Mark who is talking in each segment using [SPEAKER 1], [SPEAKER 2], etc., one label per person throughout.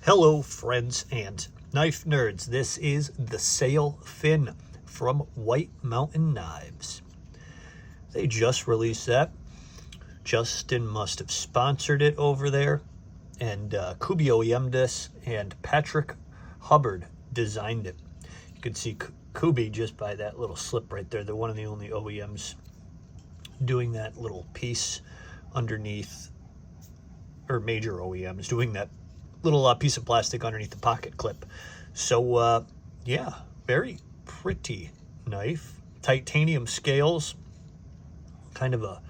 [SPEAKER 1] Hello friends and knife nerds, this is the Sailfin from White Mountain Knives. They just released that. Justin must have sponsored it over there, and Kubi OEM'd this, and Patrick Hubbard designed it. You can see Kubi just by that little slip right there. They're one of the only OEMs doing that little piece underneath, or major OEMs doing that little piece of plastic underneath the pocket clip. So yeah, very pretty knife. Titanium scales, kind of a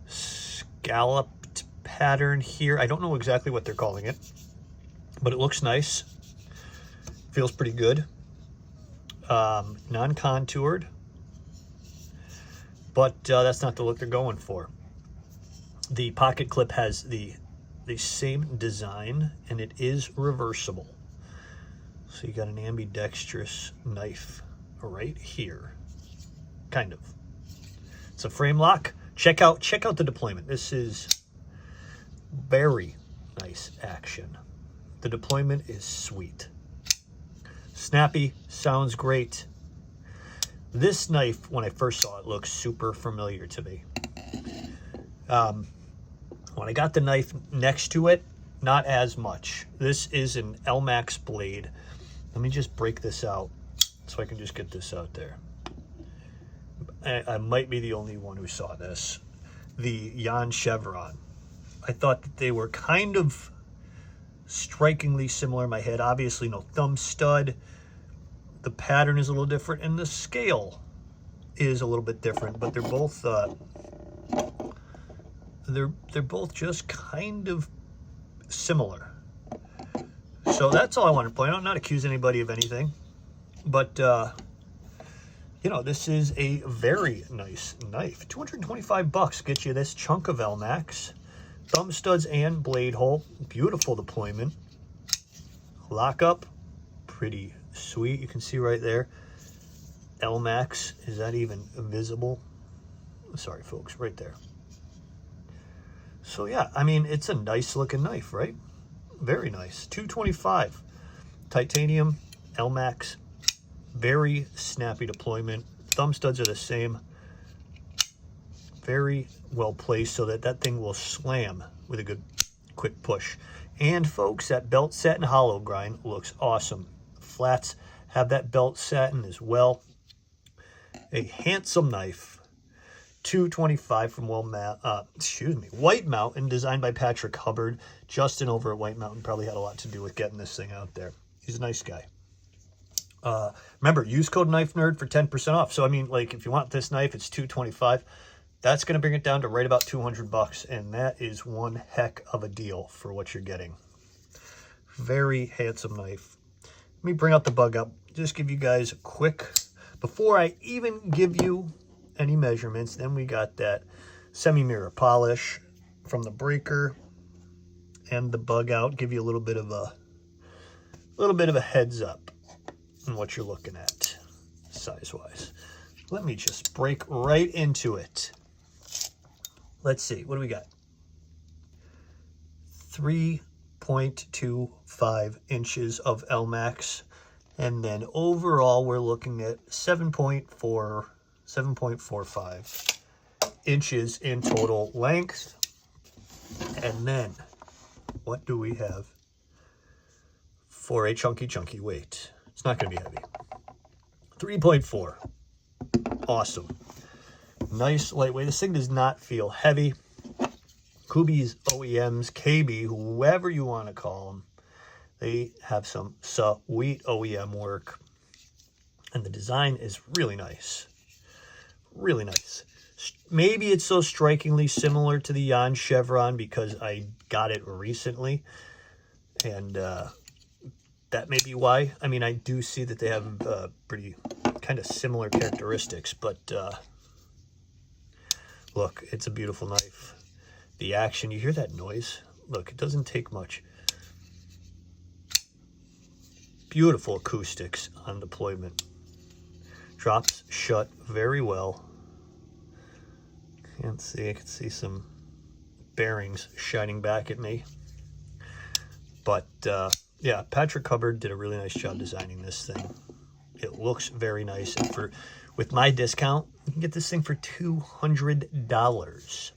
[SPEAKER 1] scalloped pattern here. I don't know exactly what they're calling it, but it looks nice. Feels pretty good. Non-contoured, but that's not the look they're going for. The pocket clip has the same design, and it is reversible. So you got an ambidextrous knife right here, kind of. It's a frame lock. Check out the deployment. This is very nice action. The deployment is sweet. Snappy, sounds great. This knife, when I first saw it, looked super familiar to me. When I got the knife next to it, not as much. This is an LMAX blade. Let me just break this out so I can just get this out there. I might be the only one who saw this. The Jan Chevron. I thought that they were kind of strikingly similar in my head. Obviously no thumb stud. The pattern is a little different, and the scale is a little bit different, but they're both they're both just kind of similar. So that's all I want to point out. Not accuse anybody of anything, but you know, this is a very nice knife. 225 bucks gets you this chunk of LMAX, thumb studs and blade hole. Beautiful deployment. Lockup, pretty sweet. You can see right there. LMAX, is that even visible? Sorry folks, right there. So yeah, I mean, it's a nice looking knife, right? Very nice. 225. Titanium, LMAX, very snappy deployment. Thumb studs are the same. Very well placed so that that thing will slam with a good quick push. And folks, that belt satin hollow grind looks awesome. Flats have that belt satin as well. A handsome knife. 225 from White Mountain, designed by Patrick Hubbard. Justin over at White Mountain probably had a lot to do with getting this thing out there. He's a nice guy. Remember, use code Knifenerd for 10% off. So I mean, like, if you want this knife, it's $225. That's going to bring it down to right about 200 bucks, and that is one heck of a deal for what you're getting. Very handsome knife. Let me bring out the bug up. Just give you guys a quick, before I even give you any measurements. Then we got that semi-mirror polish from the breaker and the bug out. Give you a little bit of a heads up on what you're looking at size wise. Let me just break right into it. Let's see, what do we got? 3.25 inches of LMAX, and then overall we're looking at 7.45 inches in total length. And then what do we have for a chunky weight? It's not going to be heavy. 3.4. Awesome. Nice lightweight. This thing does not feel heavy. Kubi's OEMs, KB, whoever you want to call them, they have some sweet OEM work, and the design is really nice. Really nice. Maybe it's so strikingly similar to the Jan Chevron because I got it recently, and that may be why. I mean, I do see that they have pretty kind of similar characteristics, but look, it's a beautiful knife. The action, you hear that noise? Look, it doesn't take much. Beautiful acoustics on deployment. Drops shut very well. Can't see, I can see some bearings shining back at me. But Yeah, Patrick Hubbard did a really nice job designing this thing. It looks very nice, and with my discount, you can get this thing for $200.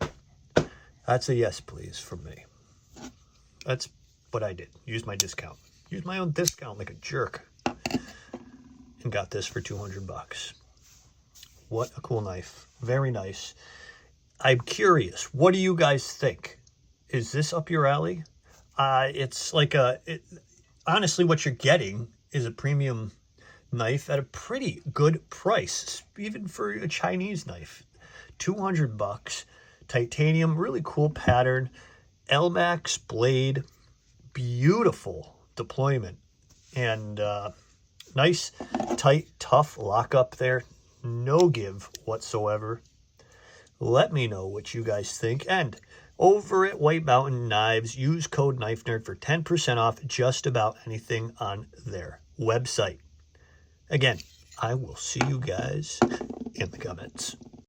[SPEAKER 1] That's a yes, please, from me. That's what I did. Used my discount. Used my own discount like a jerk. And got this for 200 bucks. What a cool knife. Very nice. I'm curious, what do you guys think? Is this up your alley? It's like honestly, what you're getting is a premium knife at a pretty good price, even for a Chinese knife. 200 bucks, titanium, really cool pattern, Elmax blade, beautiful deployment, and nice, tight, tough lockup there. No give whatsoever. Let me know what you guys think. And over at White Mountain Knives, use code Knifenerd for 10% off just about anything on their website. Again, I will see you guys in the comments.